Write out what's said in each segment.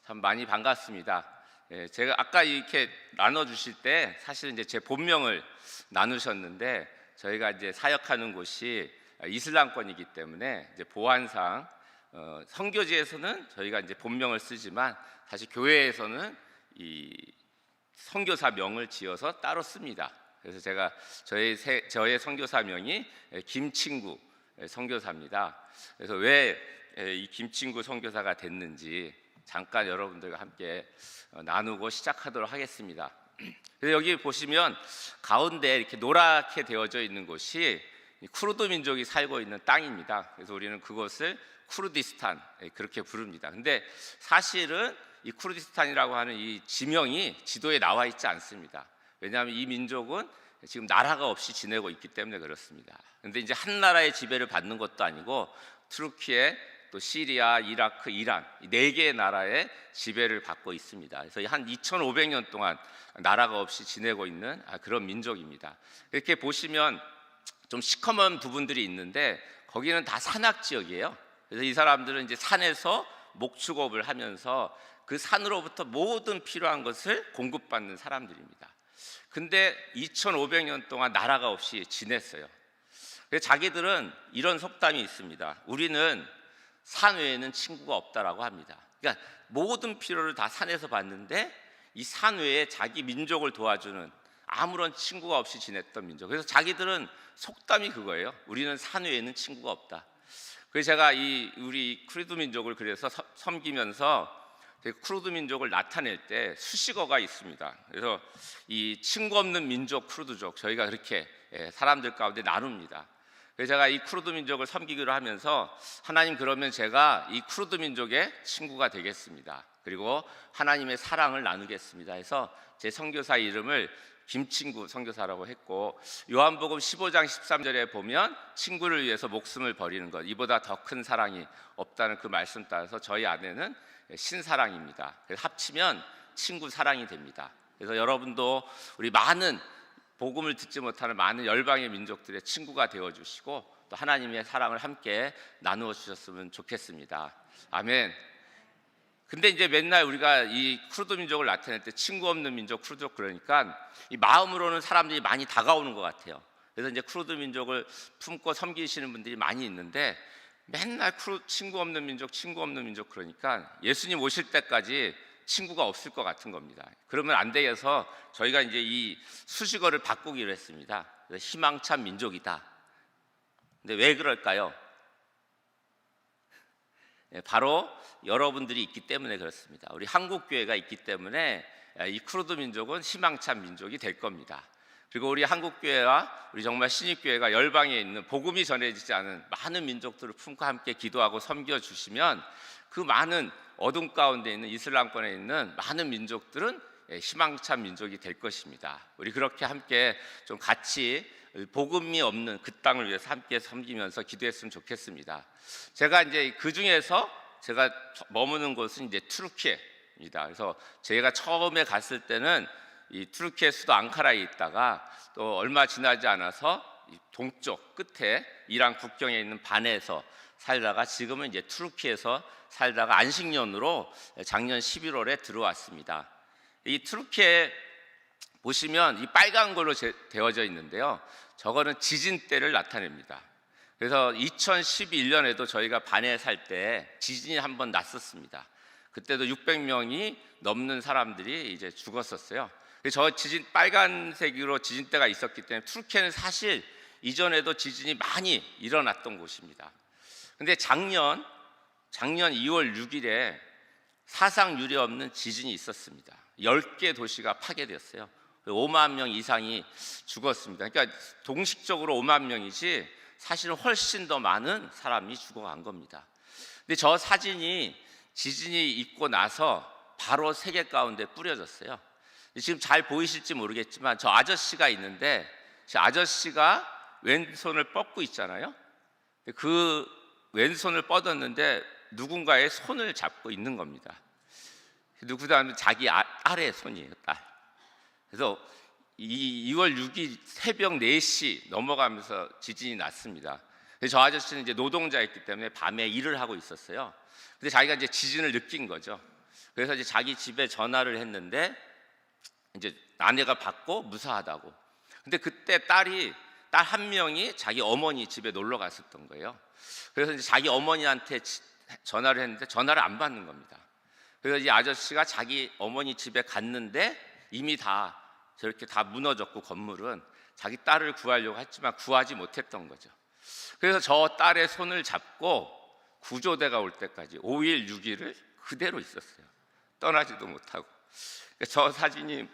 참 많이 반갑습니다. 제가 아까 이렇게 나눠주실 때 사실 이제 제 본명을 나누셨는데 저희가 이제 사역하는 곳이 이슬람권이기 때문에 이제 보안상 선교지에서는 저희가 이제 본명을 쓰지만 사실 교회에서는 이 선교사 명을 지어서 따로 씁니다. 그래서 제가 저의 선교사 명이 김친구 선교사입니다. 그래서 왜 이 김친구 선교사가 됐는지 잠깐 여러분들과 함께 나누고 시작하도록 하겠습니다. 그래서 여기 보시면 가운데 이렇게 노랗게 되어져 있는 곳이 쿠르드 민족이 살고 있는 땅입니다. 그래서 우리는 그것을 쿠르디스탄 그렇게 부릅니다. 근데 사실은 이 쿠르디스탄이라고 하는 이 지명이 지도에 나와 있지 않습니다. 왜냐하면 이 민족은 지금 나라가 없이 지내고 있기 때문에 그렇습니다. 근데 이제 한 나라의 지배를 받는 것도 아니고 투르키에 또 시리아, 이라크, 이란 이 네 개의 나라의 지배를 받고 있습니다. 그래서 한 2,500년 동안 나라가 없이 지내고 있는 그런 민족입니다. 이렇게 보시면 좀 시커먼 부분들이 있는데 거기는 다 산악 지역이에요. 그래서 이 사람들은 이제 산에서 목축업을 하면서 그 산으로부터 모든 필요한 것을 공급받는 사람들입니다. 근데 2,500년 동안 나라가 없이 지냈어요. 그래서 자기들은 이런 속담이 있습니다. 우리는 산 외에는 친구가 없다라고 합니다. 그러니까 모든 필요를 다 산에서 받는데 이 산 외에 자기 민족을 도와주는 아무런 친구가 없이 지냈던 민족. 그래서 자기들은 속담이 그거예요. 우리는 산 외에는 친구가 없다. 그래서 제가 우리 쿠르드 민족을 그래서 섬기면서 쿠르드 민족을 나타낼 때 수식어가 있습니다. 그래서 이 친구 없는 민족 쿠르드족 저희가 그렇게 사람들 가운데 나눕니다. 그래서 제가 이 쿠르드 민족을 섬기기로 하면서 하나님 그러면 제가 이 쿠르드 민족의 친구가 되겠습니다. 그리고 하나님의 사랑을 나누겠습니다 해서 제 선교사 이름을 김친구 선교사라고 했고, 요한복음 15장 13절에 보면 친구를 위해서 목숨을 버리는 것 이보다 더 큰 사랑이 없다는 그 말씀 따라서 저희 아내는 신사랑입니다. 그래서 합치면 친구 사랑이 됩니다. 그래서 여러분도 우리 많은 복음을 듣지 못하는 많은 열방의 민족들의 친구가 되어주시고 또 하나님의 사랑을 함께 나누어 주셨으면 좋겠습니다. 아멘. 근데 이제 맨날 우리가 이 쿠르드 민족을 나타낼 때 친구 없는 민족 쿠르드족 그러니까 이 마음으로는 사람들이 많이 다가오는 것 같아요. 그래서 이제 쿠르드 민족을 품고 섬기시는 분들이 많이 있는데 맨날 친구 없는 민족 그러니까 예수님 오실 때까지 친구가 없을 것 같은 겁니다. 그러면 안 되겠어 저희가 이제 이 수식어를 바꾸기로 했습니다. 희망찬 민족이다. 근데 왜 그럴까요? 바로 여러분들이 있기 때문에 그렇습니다. 우리 한국교회가 있기 때문에 이 쿠르드 민족은 희망찬 민족이 될 겁니다. 그리고 우리 한국교회와 우리 정말 신입교회가 열방에 있는 복음이 전해지지 않은 많은 민족들을 품고 함께 기도하고 섬겨주시면 그 많은 어둠 가운데 있는 이슬람권에 있는 많은 민족들은 희망찬 민족이 될 것입니다. 우리 그렇게 함께 좀 같이 복음이 없는 그 땅을 위해서 함께 섬기면서 기도했으면 좋겠습니다. 제가 이제 그 중에서 제가 머무는 곳은 이제 투르키예입니다. 그래서 제가 처음에 갔을 때는 이 투르키의 수도 앙카라에 있다가 또 얼마 지나지 않아서 이 동쪽 끝에 이란 국경에 있는 반에서 살다가 지금은 이제 투르키에서 살다가 안식년으로 작년 11월에 들어왔습니다. 이 투르키에 보시면 이 빨간 걸로 되어져 있는데요. 저거는 지진 때를 나타냅니다. 그래서 2011년에도 저희가 반에 살 때 지진이 한번 났었습니다. 그때도 600명이 넘는 사람들이 이제 죽었었어요. 저 지진 빨간색으로 지진대가 있었기 때문에 투르키는 사실 이전에도 지진이 많이 일어났던 곳입니다. 근데 작년 2월 6일에 사상 유례 없는 지진이 있었습니다. 10개 도시가 파괴되었어요. 5만 명 이상이 죽었습니다. 그러니까 동식적으로 5만 명이지 사실은 훨씬 더 많은 사람이 죽어간 겁니다. 근데 저 사진이 지진이 있고 나서 바로 세계 가운데 뿌려졌어요. 지금 잘 보이실지 모르겠지만 저 아저씨가 있는데 저 아저씨가 왼손을 뻗고 있잖아요. 그 왼손을 뻗었는데 누군가의 손을 잡고 있는 겁니다. 누구다 하면 자기 아래 손이에요, 딸. 그래서 2월 6일 새벽 4시 넘어가면서 지진이 났습니다. 저 아저씨는 이제 노동자였기 때문에 밤에 일을 하고 있었어요. 근데 자기가 이제 지진을 느낀 거죠. 그래서 이제 자기 집에 전화를 했는데 이제 아내가 받고 무사하다고. 근데 그때 딸 한 명이 자기 어머니 집에 놀러 갔었던 거예요. 그래서 이제 자기 어머니한테 전화를 했는데 전화를 안 받는 겁니다. 그래서 이 아저씨가 자기 어머니 집에 갔는데 이미 다 저렇게 다 무너졌고, 건물은 자기 딸을 구하려고 했지만 구하지 못했던 거죠. 그래서 저 딸의 손을 잡고 구조대가 올 때까지 5일 6일을 그대로 있었어요. 떠나지도 못하고. 저 사진이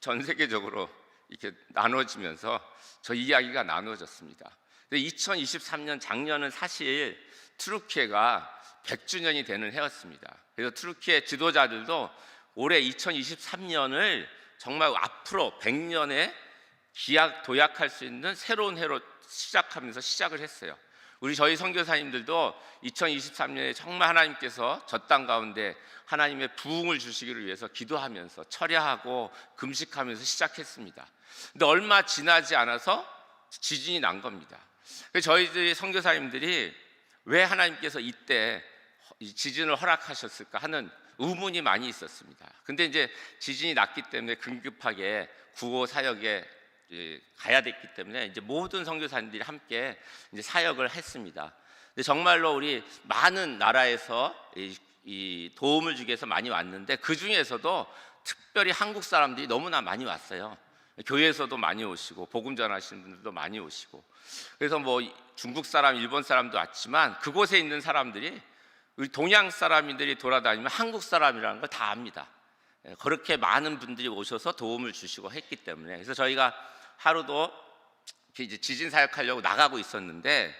전 세계적으로 이렇게 나눠지면서 저 이야기가 나눠졌습니다. 2023년 작년은 사실 투르키예가 100주년이 되는 해였습니다. 그래서 투르키예 지도자들도 올해 2023년을 정말 앞으로 100년에 도약할 수 있는 새로운 해로 시작하면서 시작을 했어요. 저희 선교사님들도 2023년에 정말 하나님께서 저 땅 가운데 하나님의 부흥을 주시기를 위해서 기도하면서 철야하고 금식하면서 시작했습니다. 근데 얼마 지나지 않아서 지진이 난 겁니다. 그래서 저희들이 선교사님들이 왜 하나님께서 이때 지진을 허락하셨을까 하는 의문이 많이 있었습니다. 근데 이제 지진이 났기 때문에 긴급하게 구호 사역에 가야 됐기 때문에 이제 모든 선교사님들이 함께 이제 사역을 했습니다. 근데 정말로 우리 많은 나라에서 이 도움을 주기 위해서 많이 왔는데, 그 중에서도 특별히 한국 사람들이 너무나 많이 왔어요. 교회에서도 많이 오시고 복음 전하시는 분들도 많이 오시고, 그래서 뭐 중국 사람, 일본 사람도 왔지만 그곳에 있는 사람들이 우리 동양 사람들이 돌아다니면 한국 사람이라는 걸 다 압니다. 그렇게 많은 분들이 오셔서 도움을 주시고 했기 때문에, 그래서 저희가 하루도 이제 지진 사역하려고 나가고 있었는데,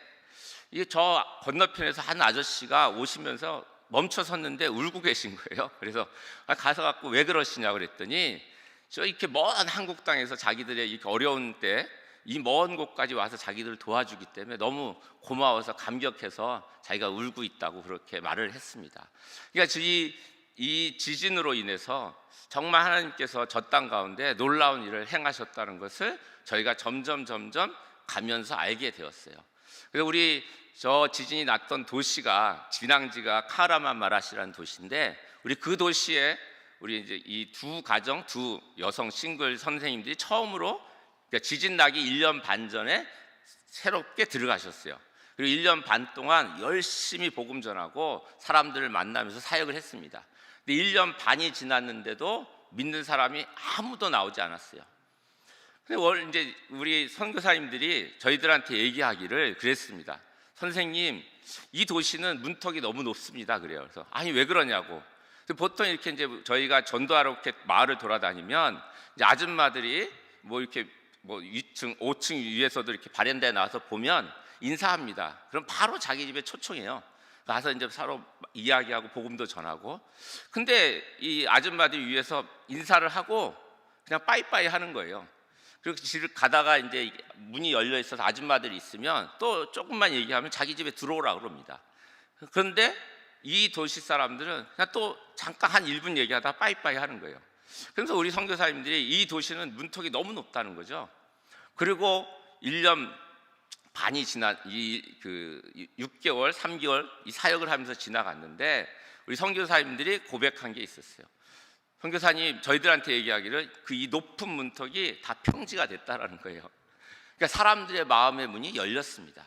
이게 저 건너편에서 한 아저씨가 오시면서 멈춰 섰는데 울고 계신 거예요. 그래서 가서 갖고 왜 그러시냐고 그랬더니, 저 이렇게 먼 한국 땅에서 자기들의 이렇게 어려운 때 이 먼 곳까지 와서 자기들을 도와주기 때문에 너무 고마워서 감격해서 자기가 울고 있다고 그렇게 말을 했습니다. 그러니까 이 지진으로 인해서 정말 하나님께서 저 땅 가운데 놀라운 일을 행하셨다는 것을 저희가 점점 가면서 알게 되었어요. 그래서 우리 저 지진이 났던 도시가, 진앙지가 카라만마라시라는 도시인데, 우리 그 도시에 우리 이제 이 두 여성 싱글 선생님들이 처음으로, 그러니까 지진 나기 1년 반 전에 새롭게 들어가셨어요. 그리고 1년 반 동안 열심히 복음 전하고 사람들을 만나면서 사역을 했습니다. 근데 1년 반이 지났는데도 믿는 사람이 아무도 나오지 않았어요. 근데 이제 우리 선교사님들이 저희들한테 얘기하기를 그랬습니다. 선생님, 이 도시는 문턱이 너무 높습니다. 그래요. 그래서 아니 왜 그러냐고. 보통 이렇게 이제 저희가 전도하러 이렇게 마을을 돌아다니면 이제 아줌마들이 뭐 이렇게 뭐 2층, 5층 위에서도 이렇게 바랜다에 나와서 보면 인사합니다. 그럼 바로 자기 집에 초청해요. 가서 이제 서로 이야기하고 복음도 전하고. 근데 이 아줌마들이 위에서 인사를 하고 그냥 빠이빠이 하는 거예요. 그리고 집을 가다가 이제 문이 열려 있어서 아줌마들이 있으면 또 조금만 얘기하면 자기 집에 들어오라 그럽니다. 그런데 이 도시 사람들은 그냥 또 잠깐 한 1분 얘기하다가 빠이빠이 하는 거예요. 그래서 우리 선교사님들이 이 도시는 문턱이 너무 높다는 거죠. 그리고 1년 반이 지난 6개월, 3개월 이 사역을 하면서 지나갔는데, 우리 선교사님들이 고백한 게 있었어요. 선교사님 저희들한테 얘기하기를 이 높은 문턱이 다 평지가 됐다라는 거예요. 그러니까 사람들의 마음의 문이 열렸습니다.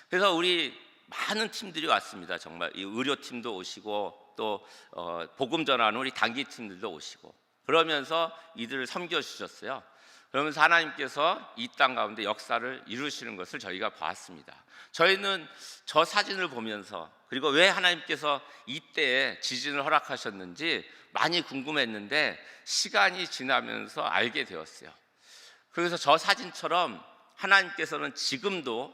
그래서 우리 많은 팀들이 왔습니다. 정말 이 의료팀도 오시고 또 복음 전하는 우리 단기팀들도 오시고, 그러면서 이들을 섬겨주셨어요. 그러면서 하나님께서 이 땅 가운데 역사를 이루시는 것을 저희가 봤습니다. 저희는 저 사진을 보면서, 그리고 왜 하나님께서 이때에 지진을 허락하셨는지 많이 궁금했는데 시간이 지나면서 알게 되었어요. 그래서 저 사진처럼 하나님께서는 지금도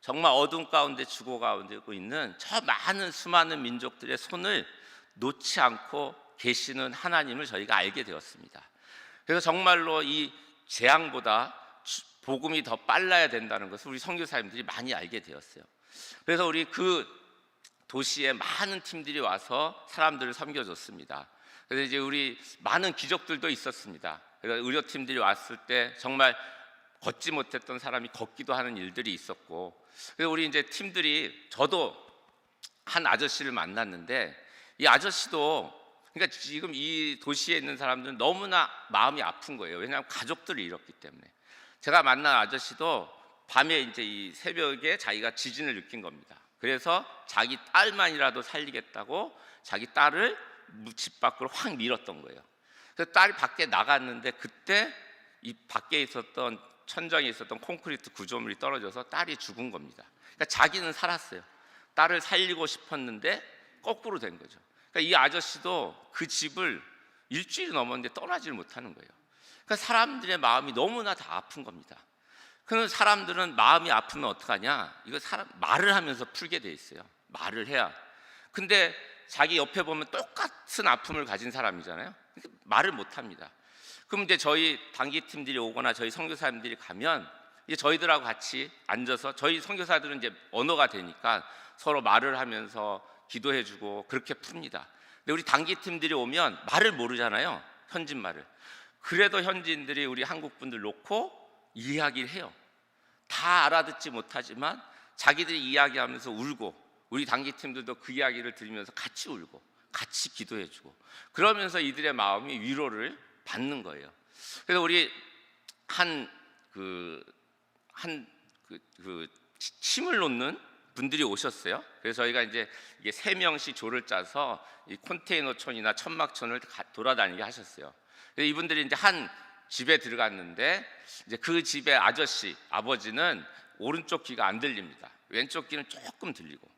정말 어둠 가운데 죽어가고 있는 저 많은 수많은 민족들의 손을 놓지 않고 계시는 하나님을 저희가 알게 되었습니다. 그래서 정말로 이 재앙보다 복음이 더 빨라야 된다는 것을 우리 선교사님들이 많이 알게 되었어요. 그래서 우리 그 도시에 많은 팀들이 와서 사람들을 섬겨줬습니다. 그래서 이제 우리 많은 기적들도 있었습니다. 그래서 의료팀들이 왔을 때 정말 걷지 못했던 사람이 걷기도 하는 일들이 있었고, 그래서 우리 이제 팀들이, 저도 한 아저씨를 만났는데 이 아저씨도 그러니까 지금 이 도시에 있는 사람들은 너무나 마음이 아픈 거예요. 왜냐하면 가족들을 잃었기 때문에. 제가 만난 아저씨도 밤에 이제 이 새벽에 자기가 지진을 느낀 겁니다. 그래서 자기 딸만이라도 살리겠다고 자기 딸을 집 밖으로 확 밀었던 거예요. 그래서 딸이 밖에 나갔는데 그때 이 밖에 있었던 천장에 있었던 콘크리트 구조물이 떨어져서 딸이 죽은 겁니다. 그러니까 자기는 살았어요. 딸을 살리고 싶었는데 거꾸로 된 거죠. 그러니까 이 아저씨도 그 집을 일주일이 넘었는데 떠나질 못하는 거예요. 그러니까 사람들의 마음이 너무나 다 아픈 겁니다. 그런 사람들은 마음이 아프면 어떡하냐? 이거 말을 하면서 풀게 돼 있어요. 말을 해야. 근데 자기 옆에 보면 똑같은 아픔을 가진 사람이잖아요. 말을 못 합니다. 그럼 이제 저희 단기팀들이 오거나 저희 선교사님들이 가면 이제 저희들하고 같이 앉아서, 저희 선교사들은 이제 언어가 되니까 서로 말을 하면서 기도해주고 그렇게 풉니다. 근데 우리 단기팀들이 오면 말을 모르잖아요. 현지말을. 그래도 현지인들이 우리 한국 분들 놓고 이야기를 해요. 다 알아듣지 못하지만 자기들이 이야기하면서 울고, 우리 단기팀들도 그 이야기를 들으면서 같이 울고 같이 기도해주고, 그러면서 이들의 마음이 위로를 받는 거예요. 그래서 우리 침을 놓는 분들이 오셨어요. 그래서 저희가 이제 이게 3명씩 조를 짜서 이 컨테이너촌이나 천막촌을 돌아다니게 하셨어요. 그래서 이분들이 이제 한 집에 들어갔는데 이제 그 집의 아버지는 오른쪽 귀가 안 들립니다. 왼쪽 귀는 조금 들리고.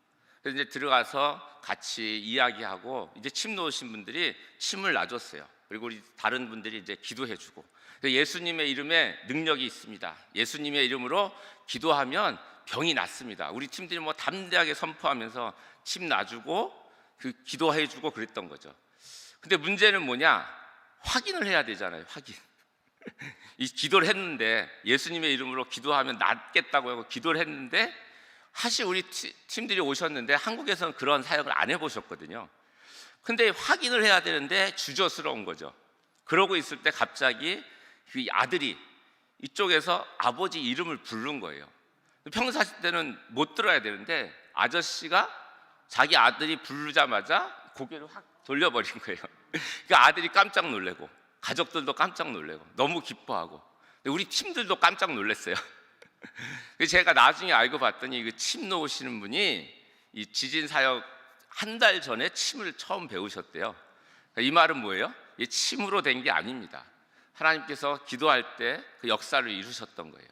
그래서 이제 들어가서 같이 이야기하고 이제 침 놓으신 분들이 침을 놔줬어요. 그리고 우리 다른 분들이 이제 기도해주고, 예수님의 이름에 능력이 있습니다. 예수님의 이름으로 기도하면 병이 낫습니다. 우리 팀들이 뭐 담대하게 선포하면서 침 놔주고 그 기도해주고 그랬던 거죠. 근데 문제는 뭐냐? 확인을 해야 되잖아요. 확인. 이 기도를 했는데, 예수님의 이름으로 기도하면 낫겠다고 하고 기도를 했는데, 사실 우리 팀들이 오셨는데 한국에서는 그런 사역을 안 해보셨거든요. 근데 확인을 해야 되는데 주저스러운 거죠. 그러고 있을 때 갑자기 그 아들이 이쪽에서 아버지 이름을 부른 거예요. 평상시 때는 못 들어야 되는데 아저씨가 자기 아들이 부르자마자 고개를 확 돌려버린 거예요. 그러니까 아들이 깜짝 놀래고 가족들도 깜짝 놀래고 너무 기뻐하고, 우리 팀들도 깜짝 놀랐어요. 제가 나중에 알고 봤더니 그 침 놓으시는 분이 이 지진 사역 한 달 전에 침을 처음 배우셨대요. 이 말은 뭐예요? 이 침으로 된 게 아닙니다. 하나님께서 기도할 때 그 역사를 이루셨던 거예요.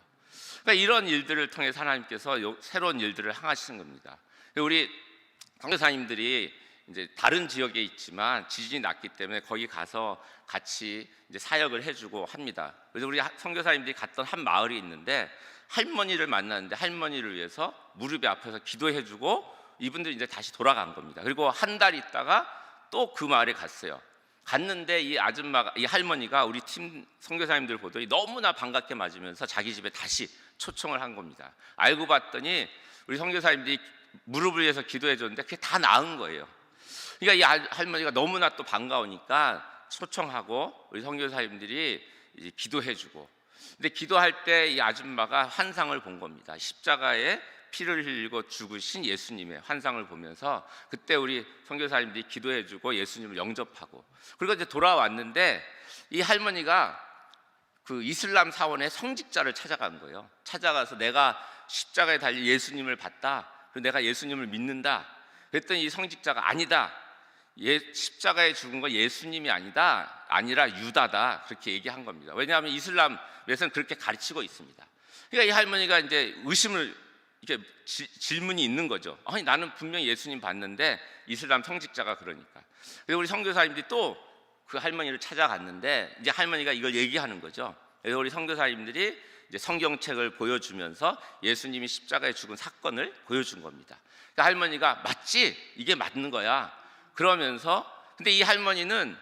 그러니까 이런 일들을 통해 하나님께서 새로운 일들을 행하시는 겁니다. 우리 선교사님들이 이제 다른 지역에 있지만 지진이 났기 때문에 거기 가서 같이 이제 사역을 해주고 합니다. 그래서 우리 선교사님들이 갔던 한 마을이 있는데 할머니를 만났는데 할머니를 위해서 무릎에 앞에서 기도해주고 이분들이 이제 다시 돌아간 겁니다. 그리고 한 달 있다가 또 그 마을에 갔어요. 갔는데 이 할머니가 우리 팀 선교사님들 보더니 너무나 반갑게 맞으면서 자기 집에 다시 초청을 한 겁니다. 알고 봤더니 우리 선교사님들이 무릎을 위해서 기도해 줬는데 그게 다 나은 거예요. 그러니까 이 할머니가 너무나 또 반가우니까 초청하고 우리 선교사님들이 이제 기도해 주고, 근데 기도할 때 이 아줌마가 환상을 본 겁니다. 십자가에 피를 흘리고 죽으신 예수님의 환상을 보면서 그때 우리 선교사님들이 기도해 주고 예수님을 영접하고, 그리고 이제 돌아왔는데 이 할머니가 그 이슬람 사원의 성직자를 찾아간 거예요. 찾아가서 내가 십자가에 달린 예수님을 봤다. 그리고 내가 예수님을 믿는다. 그랬더니 이 성직자가 아니다. 십자가에 죽은 건 예수님이 아니라 유다다. 그렇게 얘기한 겁니다. 왜냐하면 이슬람에서는 그렇게 가르치고 있습니다. 그러니까 이 할머니가 이제 의심을, 이렇게 질문이 있는 거죠. 아니, 나는 분명히 예수님 봤는데 이슬람 성직자가 그러니까. 그래서 우리 선교사님들이 또 그 할머니를 찾아갔는데 이제 할머니가 이걸 얘기하는 거죠. 그래서 우리 선교사님들이 이제 성경책을 보여주면서 예수님이 십자가에 죽은 사건을 보여준 겁니다. 그러니까 할머니가 맞지? 이게 맞는 거야. 그러면서, 근데 이 할머니는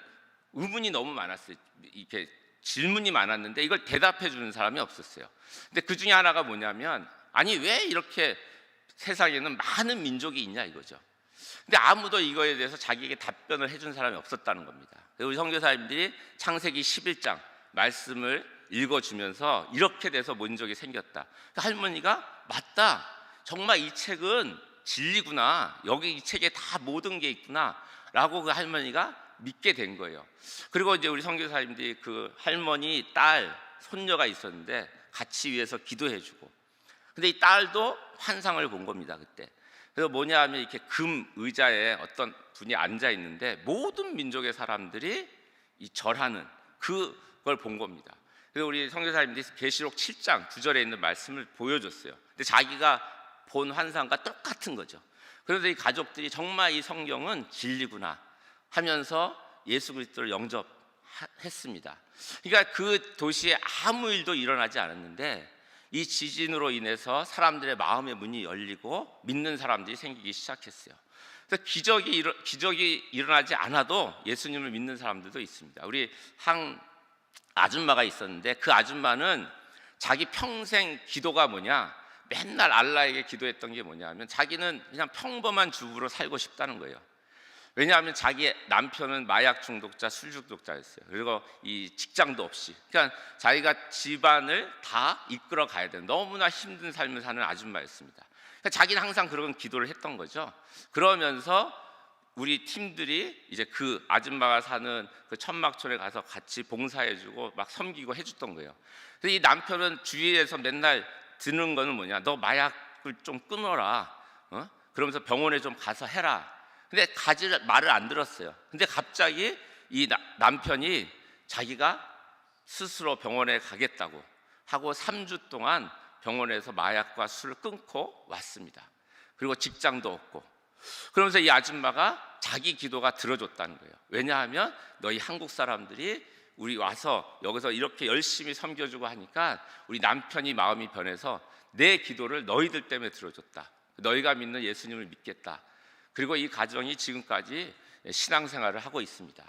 의문이 너무 많았어요. 이렇게 질문이 많았는데 이걸 대답해 주는 사람이 없었어요. 근데 그 중에 하나가 뭐냐면, 아니 왜 이렇게 세상에는 많은 민족이 있냐 이거죠. 근데 아무도 이거에 대해서 자기에게 답변을 해준 사람이 없었다는 겁니다. 우리 선교사님들이 창세기 11장 말씀을 읽어주면서 이렇게 돼서 민족이 생겼다. 그러니까 할머니가 맞다. 정말 이 책은 진리구나. 여기 이 책에 다 모든 게 있구나. 라고 그 할머니가 믿게 된 거예요. 그리고 이제 우리 선교사님들이 그 할머니, 딸, 손녀가 있었는데 같이 위해서 기도해주고, 근데 이 딸도 환상을 본 겁니다 그때. 그래서 뭐냐 하면 이렇게 금 의자에 어떤 분이 앉아 있는데 모든 민족의 사람들이 이 절하는 그걸 본 겁니다. 그래서 우리 선교사님들이 계시록 7장 9절에 있는 말씀을 보여줬어요. 근데 자기가 본 환상과 똑같은 거죠. 그래서 이 가족들이 정말 이 성경은 진리구나 하면서 예수 그리스도를 영접했습니다. 그러니까 그 도시에 아무 일도 일어나지 않았는데 이 지진으로 인해서 사람들의 마음의 문이 열리고 믿는 사람들이 생기기 시작했어요. 그래서 기적이 일어나지 않아도 예수님을 믿는 사람들도 있습니다. 우리 한 아줌마가 있었는데 그 아줌마는 자기 평생 기도가 뭐냐, 맨날 알라에게 기도했던 게 뭐냐 면 자기는 그냥 평범한 주부로 살고 싶다는 거예요. 왜냐하면 자기 남편은 마약 중독자, 술 중독자였어요. 그리고 이 직장도 없이, 그러니까 자기가 집안을 다 이끌어 가야 되는 너무나 힘든 삶을 사는 아줌마였습니다. 그러니까 자기는 항상 그런 기도를 했던 거죠. 그러면서 우리 팀들이 이제 그 아줌마가 사는 그 천막촌에 가서 같이 봉사해주고 막 섬기고 해줬던 거예요. 그래서 이 남편은 주위에서 맨날 듣는 거는 뭐냐, 너 마약을 좀 끊어라, 그러면서 병원에 좀 가서 해라. 근데 말을 안 들었어요. 근데 갑자기 이 남편이 자기가 스스로 병원에 가겠다고 하고 3주 동안 병원에서 마약과 술을 끊고 왔습니다. 그리고 직장도 없고. 그러면서 이 아줌마가 자기 기도가 들어줬다는 거예요. 왜냐하면 너희 한국 사람들이 우리 와서 여기서 이렇게 열심히 섬겨주고 하니까 우리 남편이 마음이 변해서 내 기도를 너희들 때문에 들어줬다. 너희가 믿는 예수님을 믿겠다. 그리고 이 가정이 지금까지 신앙생활을 하고 있습니다.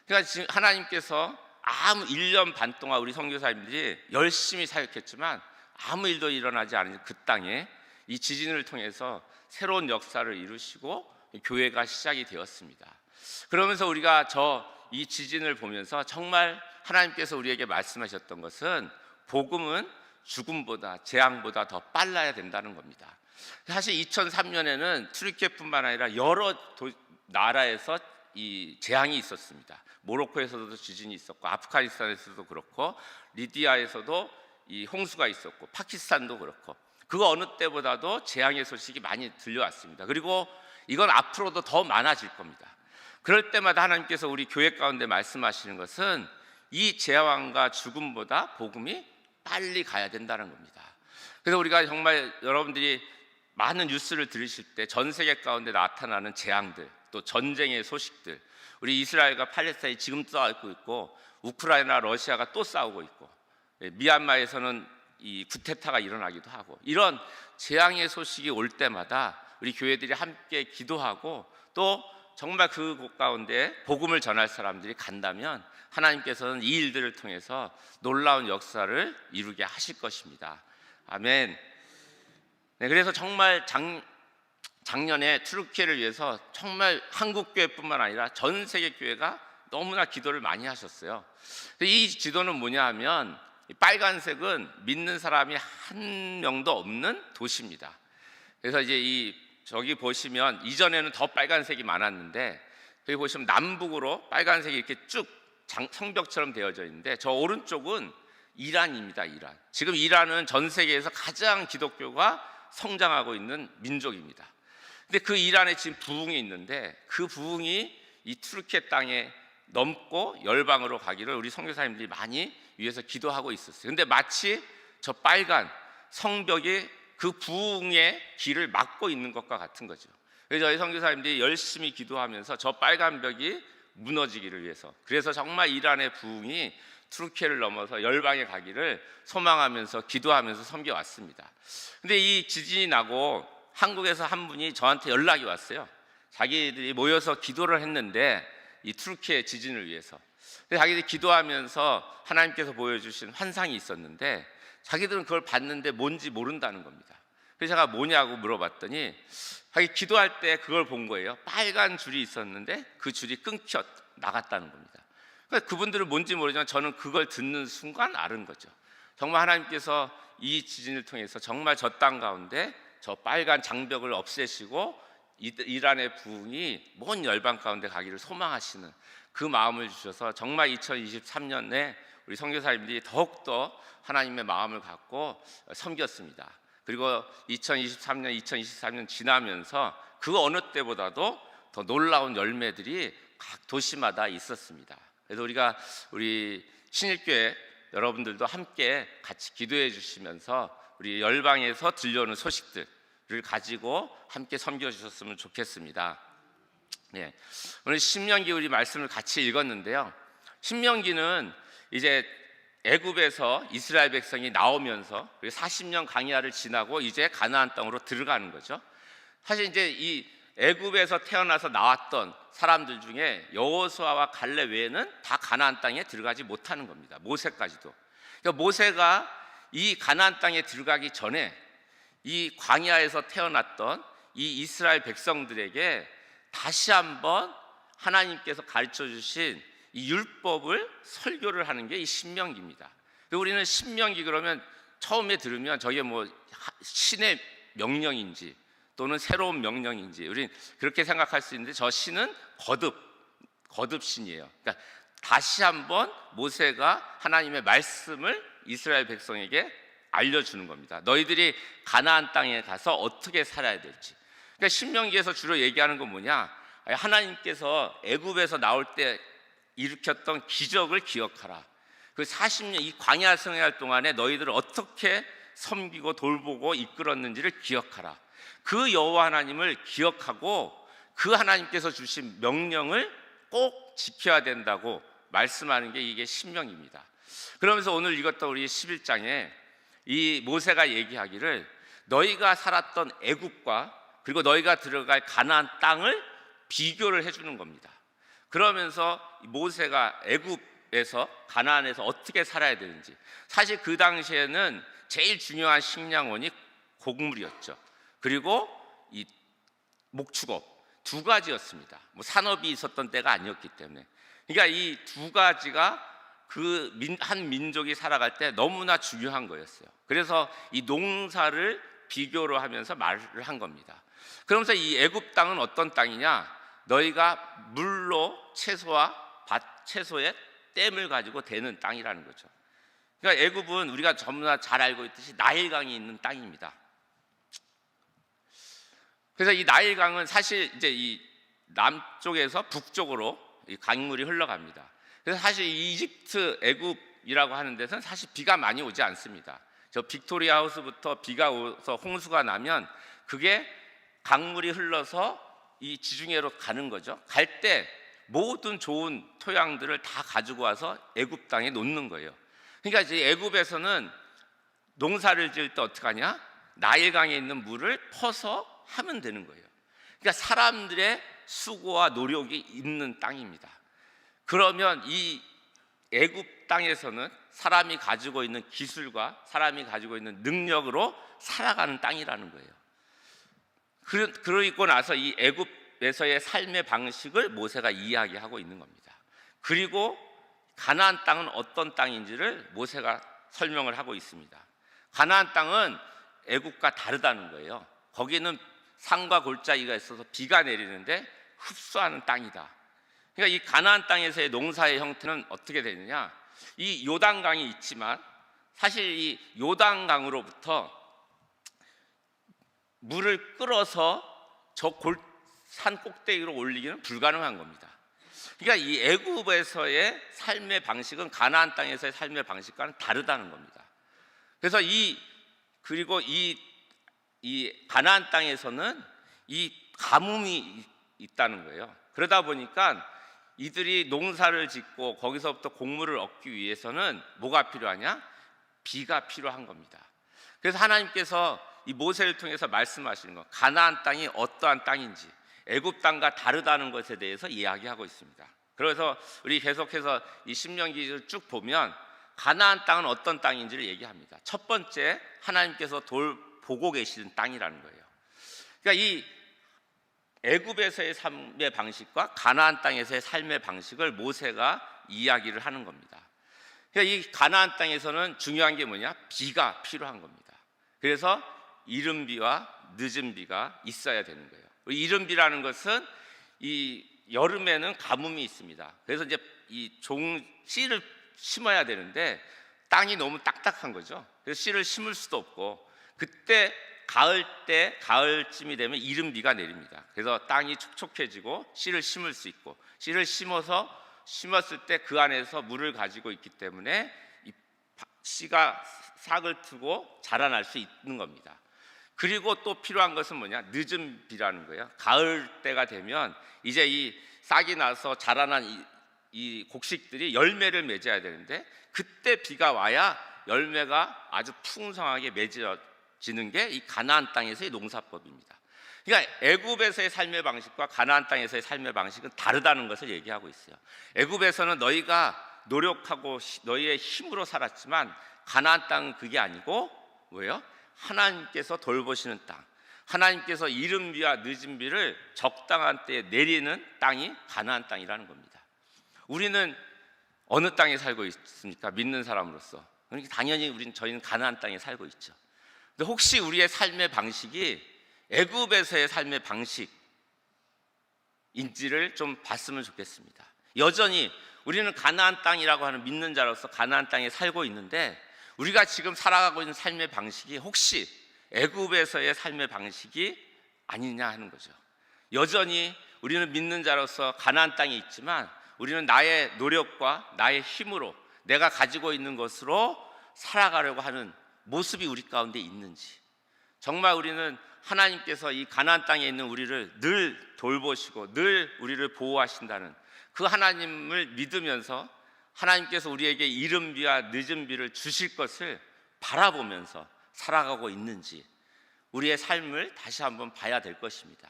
그러니까 지금 하나님께서 아무 1년 반 동안 우리 선교사님들이 열심히 사역했지만 아무 일도 일어나지 않은 그 땅에 이 지진을 통해서 새로운 역사를 이루시고 교회가 시작이 되었습니다. 그러면서 우리가 이 지진을 보면서 정말 하나님께서 우리에게 말씀하셨던 것은 복음은 죽음보다 재앙보다 더 빨라야 된다는 겁니다. 사실 2003년에는 튀르키예뿐만 아니라 여러 나라에서 이 재앙이 있었습니다. 모로코에서도 지진이 있었고, 아프가니스탄에서도 그렇고, 리디아에서도 이 홍수가 있었고, 파키스탄도 그렇고, 그거 어느 때보다도 재앙의 소식이 많이 들려왔습니다. 그리고 이건 앞으로도 더 많아질 겁니다. 그럴 때마다 하나님께서 우리 교회 가운데 말씀하시는 것은 이 재앙과 죽음보다 복음이 빨리 가야 된다는 겁니다. 그래서 우리가 정말 여러분들이 많은 뉴스를 들으실 때 전 세계 가운데 나타나는 재앙들, 또 전쟁의 소식들, 우리 이스라엘과 팔레스타인이 지금 싸우고 있고, 우크라이나, 러시아가 또 싸우고 있고, 미얀마에서는 이 쿠데타가 일어나기도 하고, 이런 재앙의 소식이 올 때마다 우리 교회들이 함께 기도하고 또 정말 그곳 가운데 복음을 전할 사람들이 간다면 하나님께서는 이 일들을 통해서 놀라운 역사를 이루게 하실 것입니다. 아멘. 네, 그래서 정말 작년에 튀르키예를 위해서 정말 한국 교회뿐만 아니라 전 세계 교회가 너무나 기도를 많이 하셨어요. 이 기도는 뭐냐 하면, 빨간색은 믿는 사람이 한 명도 없는 도시입니다. 그래서 이제 저기 보시면 이전에는 더 빨간색이 많았는데, 여기 보시면 남북으로 빨간색이 이렇게 쭉 성벽처럼 되어져 있는데, 저 오른쪽은 이란입니다. 이란. 지금 이란은 전 세계에서 가장 기독교가 성장하고 있는 민족입니다. 근데 그 이란에 지금 부흥이 있는데, 그 부흥이 이 튀르키예 땅에 넘고 열방으로 가기를 우리 선교사님들이 많이 위해서 기도하고 있었어요. 근데 마치 저 빨간 성벽이 그 부흥의 길을 막고 있는 것과 같은 거죠. 그래서 저희 선교사님들이 열심히 기도하면서 저 빨간 벽이 무너지기를 위해서, 그래서 정말 이란의 부흥이 튀르키예를 넘어서 열방에 가기를 소망하면서 기도하면서 섬겨왔습니다. 근데 이 지진이 나고 한국에서 한 분이 저한테 연락이 왔어요. 자기들이 모여서 기도를 했는데, 이 튀르키예 지진을 위해서 자기들이 기도하면서 하나님께서 보여주신 환상이 있었는데, 자기들은 그걸 봤는데 뭔지 모른다는 겁니다. 그래서 제가 뭐냐고 물어봤더니 자기 기도할 때 그걸 본 거예요. 빨간 줄이 있었는데 그 줄이 끊겨 나갔다는 겁니다. 그러니까 그분들은 뭔지 모르지만 저는 그걸 듣는 순간 알은 거죠. 정말 하나님께서 이 지진을 통해서 정말 저 땅 가운데 저 빨간 장벽을 없애시고 이란의 부흥이 먼 열방 가운데 가기를 소망하시는 그 마음을 주셔서 정말 2023년에 우리 선교사님들이 더욱더 하나님의 마음을 갖고 섬겼습니다. 그리고 2023년, 2024년 지나면서 그 어느 때보다도 더 놀라운 열매들이 각 도시마다 있었습니다. 그래서 우리 신일교회 여러분들도 함께 같이 기도해 주시면서 우리 열방에서 들려오는 소식들을 가지고 함께 섬겨 주셨으면 좋겠습니다. 네, 오늘 신명기 우리 말씀을 같이 읽었는데요. 신명기는 이제 애굽에서 이스라엘 백성이 나오면서 40년 광야를 지나고 이제 가나안 땅으로 들어가는 거죠. 사실 이제 이 애굽에서 태어나서 나왔던 사람들 중에 여호수아와 갈렙 외에는 다 가나안 땅에 들어가지 못하는 겁니다. 모세까지도. 그러니까 모세가 이 가나안 땅에 들어가기 전에 이 광야에서 태어났던 이 이스라엘 백성들에게 다시 한번 하나님께서 가르쳐 주신 이 율법을 설교를 하는 게 이 신명기입니다. 우리는 신명기 그러면 처음에 들으면 저게 뭐 신의 명령인지 또는 새로운 명령인지 우리는 그렇게 생각할 수 있는데, 저 신은 거듭신이에요. 그러니까 다시 한번 모세가 하나님의 말씀을 이스라엘 백성에게 알려주는 겁니다. 너희들이 가나안 땅에 가서 어떻게 살아야 될지. 그러니까 신명기에서 주로 얘기하는 건 뭐냐? 하나님께서 애굽에서 나올 때 일으켰던 기적을 기억하라. 그 40년 이 광야 생활 동안에 너희들을 어떻게 섬기고 돌보고 이끌었는지를 기억하라. 그 여호와 하나님을 기억하고 그 하나님께서 주신 명령을 꼭 지켜야 된다고 말씀하는 게 이게 신명입니다. 그러면서 오늘 읽었던 우리 11장에 이 모세가 얘기하기를 너희가 살았던 애굽과 그리고 너희가 들어갈 가나안 땅을 비교를 해주는 겁니다. 그러면서 모세가 애굽에서 가나안에서 어떻게 살아야 되는지, 사실 그 당시에는 제일 중요한 식량원이 곡물이었죠. 그리고 이 목축업 두 가지였습니다. 뭐 산업이 있었던 때가 아니었기 때문에. 그러니까 이 두 가지가 그 한 민족이 살아갈 때 너무나 중요한 거였어요. 그래서 이 농사를 비교로 하면서 말을 한 겁니다. 그러면서 이 애굽 땅은 어떤 땅이냐? 너희가 물로 채소와 채소의 댐을 가지고 되는 땅이라는 거죠. 그러니까 애굽은 우리가 전부 잘 알고 있듯이 나일강이 있는 땅입니다. 그래서 이 나일강은 사실 이제 이 남쪽에서 북쪽으로 이 강물이 흘러갑니다. 그래서 사실 이 이집트 애굽이라고 하는 데서는 사실 비가 많이 오지 않습니다. 저 빅토리아 하우스부터 비가 오서 홍수가 나면 그게 강물이 흘러서 이 지중해로 가는 거죠. 갈 때 모든 좋은 토양들을 다 가지고 와서 애굽 땅에 놓는 거예요. 그러니까 이제 애굽에서는 농사를 지을 때 어떻게 하냐? 나일강에 있는 물을 퍼서 하면 되는 거예요. 그러니까 사람들의 수고와 노력이 있는 땅입니다. 그러면 이 애굽 땅에서는 사람이 가지고 있는 기술과 사람이 가지고 있는 능력으로 살아가는 땅이라는 거예요. 그러고 나서 이 애굽에서의 삶의 방식을 모세가 이야기하고 있는 겁니다. 그리고 가나안 땅은 어떤 땅인지를 모세가 설명을 하고 있습니다. 가나안 땅은 애굽과 다르다는 거예요. 거기는 산과 골짜기가 있어서 비가 내리는데 흡수하는 땅이다. 그러니까 이 가나안 땅에서의 농사의 형태는 어떻게 되느냐? 이 요단강이 있지만 사실 이 요단강으로부터 물을 끌어서 저 산 꼭대기로 올리기는 불가능한 겁니다. 그러니까 이 애굽에서의 삶의 방식은 가나안 땅에서의 삶의 방식과는 다르다는 겁니다. 그래서 그리고 이 가나안 땅에서는 이 가뭄이 있다는 거예요. 그러다 보니까 이들이 농사를 짓고 거기서부터 곡물을 얻기 위해서는 뭐가 필요하냐? 비가 필요한 겁니다. 그래서 하나님께서 이 모세를 통해서 말씀하시는 것, 가나안 땅이 어떠한 땅인지 애굽 땅과 다르다는 것에 대해서 이야기하고 있습니다. 그래서 우리 계속해서 이 신명기를 쭉 보면 가나안 땅은 어떤 땅인지를 얘기합니다. 첫 번째, 하나님께서 보고 계시는 땅이라는 거예요. 그러니까 이 애굽에서의 삶의 방식과 가나안 땅에서의 삶의 방식을 모세가 이야기를 하는 겁니다. 그러니까 이 가나안 땅에서는 중요한 게 뭐냐? 비가 필요한 겁니다. 그래서 이른 비와 늦은 비가 있어야 되는 거예요. 이른 비라는 것은 이 여름에는 가뭄이 있습니다. 그래서 이제 이 씨를 심어야 되는데 땅이 너무 딱딱한 거죠. 그래서 씨를 심을 수도 없고, 그때 가을쯤이 되면 이른비가 내립니다. 그래서 땅이 촉촉해지고 씨를 심을 수 있고, 씨를 심었을 때 그 안에서 물을 가지고 있기 때문에 이 씨가 싹을 트고 자라날 수 있는 겁니다. 그리고 또 필요한 것은 뭐냐? 늦은 비라는 거예요. 가을 때가 되면 이제 이 싹이 나서 자라난 이 곡식들이 열매를 맺어야 되는데, 그때 비가 와야 열매가 아주 풍성하게 맺어지는 게 이 가나안 땅에서의 농사법입니다. 그러니까 애굽에서의 삶의 방식과 가나안 땅에서의 삶의 방식은 다르다는 것을 얘기하고 있어요. 애굽에서는 너희가 노력하고 너희의 힘으로 살았지만, 가나안 땅은 그게 아니고 뭐예요? 하나님께서 돌보시는 땅, 하나님께서 이른 비와 늦은 비를 적당한 때에 내리는 땅이 가나안 땅이라는 겁니다. 우리는 어느 땅에 살고 있습니까? 믿는 사람으로서. 그러니까 당연히 저희는 가나안 땅에 살고 있죠. 근데 혹시 우리의 삶의 방식이 애굽에서의 삶의 방식인지를 좀 봤으면 좋겠습니다. 여전히 우리는 가나안 땅이라고 하는 믿는 자로서 가나안 땅에 살고 있는데, 우리가 지금 살아가고 있는 삶의 방식이 혹시 애굽에서의 삶의 방식이 아니냐 하는 거죠. 여전히 우리는 믿는 자로서 가나안 땅에 있지만, 우리는 나의 노력과 나의 힘으로 내가 가지고 있는 것으로 살아가려고 하는 모습이 우리 가운데 있는지, 정말 우리는 하나님께서 이 가나안 땅에 있는 우리를 늘 돌보시고 늘 우리를 보호하신다는 그 하나님을 믿으면서 하나님께서 우리에게 이른 비와 늦은 비를 주실 것을 바라보면서 살아가고 있는지, 우리의 삶을 다시 한번 봐야 될 것입니다.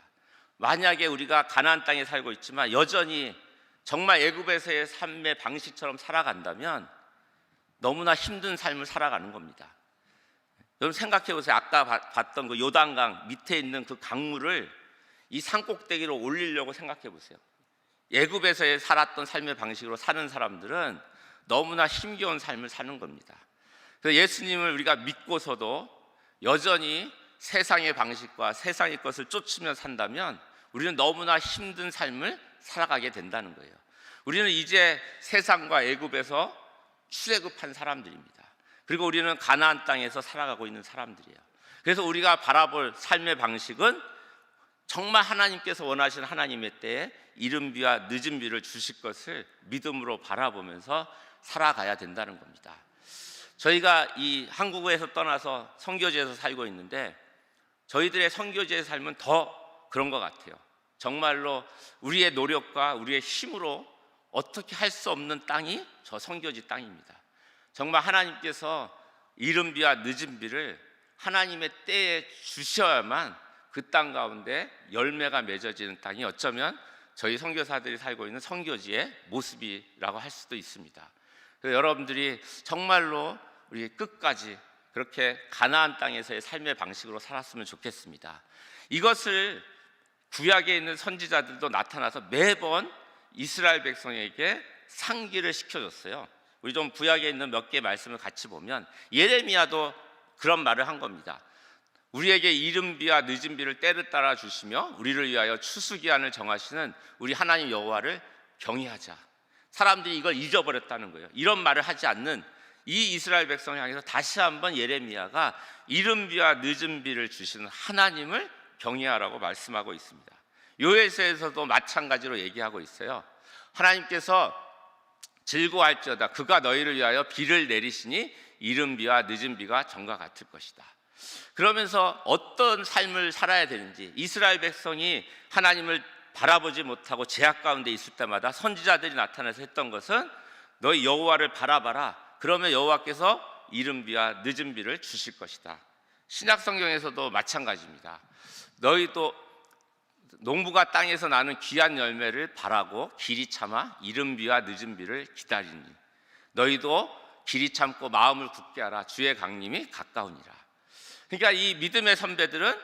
만약에 우리가 가나안 땅에 살고 있지만 여전히 정말 애굽에서의 삶의 방식처럼 살아간다면 너무나 힘든 삶을 살아가는 겁니다. 여러분 생각해 보세요. 아까 봤던 그 요단강 밑에 있는 그 강물을 이 산꼭대기로 올리려고 생각해 보세요. 애굽에서의 살았던 삶의 방식으로 사는 사람들은 너무나 힘겨운 삶을 사는 겁니다. 그래서 예수님을 우리가 믿고서도 여전히 세상의 방식과 세상의 것을 쫓으며 산다면 우리는 너무나 힘든 삶을 살아가게 된다는 거예요. 우리는 이제 세상과 애굽에서 출애굽한 사람들입니다. 그리고 우리는 가나안 땅에서 살아가고 있는 사람들이에요. 그래서 우리가 바라볼 삶의 방식은 정말 하나님께서 원하시는 하나님의 때에 이른 비와 늦은 비를 주실 것을 믿음으로 바라보면서 살아가야 된다는 겁니다. 저희가 이 한국에서 떠나서 선교지에서 살고 있는데, 저희들의 선교지의 삶은 더 그런 것 같아요. 정말로 우리의 노력과 우리의 힘으로 어떻게 할 수 없는 땅이 저 선교지 땅입니다. 정말 하나님께서 이른 비와 늦은 비를 하나님의 때에 주셔야만 그 땅 가운데 열매가 맺어지는 땅이 어쩌면 저희 선교사들이 살고 있는 선교지의 모습이라고 할 수도 있습니다. 그래서 여러분들이 정말로 우리 끝까지 그렇게 가나안 땅에서의 삶의 방식으로 살았으면 좋겠습니다. 이것을 구약에 있는 선지자들도 나타나서 매번 이스라엘 백성에게 상기를 시켜줬어요. 우리 좀 구약에 있는 몇 개의 말씀을 같이 보면 예레미야도 그런 말을 한 겁니다. 우리에게 이른 비와 늦은 비를 때를 따라 주시며 우리를 위하여 추수기한을 정하시는 우리 하나님 여호와를 경외하자. 사람들이 이걸 잊어버렸다는 거예요. 이런 말을 하지 않는 이 이스라엘 백성을 향해서 다시 한번 예레미야가 이른 비와 늦은 비를 주시는 하나님을 경외하라고 말씀하고 있습니다. 요에서에서도 마찬가지로 얘기하고 있어요. 하나님께서 즐거워할지어다 그가 너희를 위하여 비를 내리시니 이른 비와 늦은 비가 전과 같을 것이다. 그러면서 어떤 삶을 살아야 되는지, 이스라엘 백성이 하나님을 바라보지 못하고 제약 가운데 있을 때마다 선지자들이 나타나서 했던 것은 너희 여호와를 바라봐라. 그러면 여호와께서 이른 비와 늦은 비를 주실 것이다. 신약 성경에서도 마찬가지입니다. 너희도 농부가 땅에서 나는 귀한 열매를 바라고 길이 참아 이른 비와 늦은 비를 기다리니 너희도 길이 참고 마음을 굳게 하라. 주의 강림이 가까우니라. 그러니까 이 믿음의 선배들은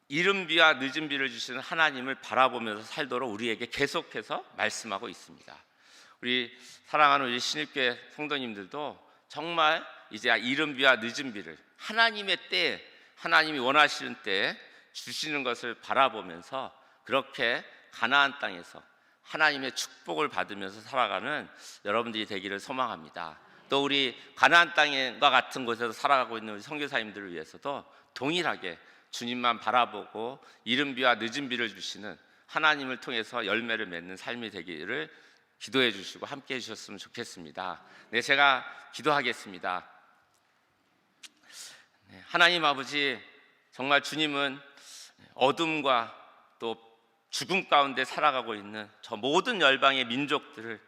이른 비와 늦은 비를 주시는 하나님을 바라보면서 살도록 우리에게 계속해서 말씀하고 있습니다. 우리 사랑하는 우리 신입교회 성도님들도 정말 이제 이른 비와 늦은 비를 하나님의 때에, 하나님이 원하시는 때에 주시는 것을 바라보면서 그렇게 가나안 땅에서 하나님의 축복을 받으면서 살아가는 여러분들이 되기를 소망합니다. 또 우리 가나안 땅과 같은 곳에서 살아가고 있는 우리 선교사님들을 위해서도 동일하게 주님만 바라보고 이른 비와 늦은 비를 주시는 하나님을 통해서 열매를 맺는 삶이 되기를 기도해 주시고 함께 해 주셨으면 좋겠습니다. 네, 제가 기도하겠습니다. 네, 하나님 아버지, 정말 주님은 어둠과 또 죽음 가운데 살아가고 있는 저 모든 열방의 민족들을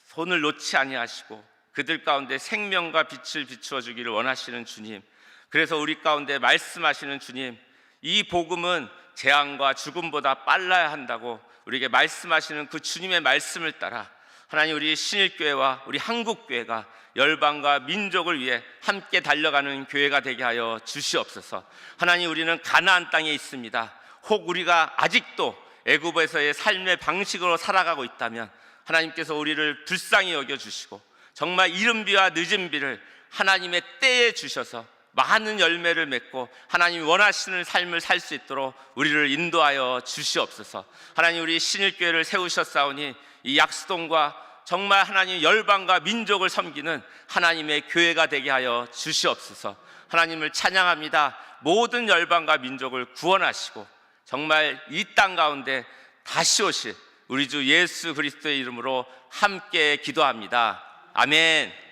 손을 놓지 아니하시고 그들 가운데 생명과 빛을 비추어 주기를 원하시는 주님, 그래서 우리 가운데 말씀하시는 주님, 이 복음은 재앙과 죽음보다 빨라야 한다고 우리에게 말씀하시는 그 주님의 말씀을 따라 하나님, 우리 신일교회와 우리 한국교회가 열방과 민족을 위해 함께 달려가는 교회가 되게 하여 주시옵소서. 하나님, 우리는 가나안 땅에 있습니다. 혹 우리가 아직도 애굽에서의 삶의 방식으로 살아가고 있다면 하나님께서 우리를 불쌍히 여겨주시고 정말 이른 비와 늦은 비를 하나님의 때에 주셔서 많은 열매를 맺고 하나님이 원하시는 삶을 살 수 있도록 우리를 인도하여 주시옵소서. 하나님, 우리 신일교회를 세우셨사오니 이 약수동과 정말 하나님 열방과 민족을 섬기는 하나님의 교회가 되게 하여 주시옵소서. 하나님을 찬양합니다. 모든 열방과 민족을 구원하시고 정말 이 땅 가운데 다시 오실 우리 주 예수 그리스도의 이름으로 함께 기도합니다. 아멘.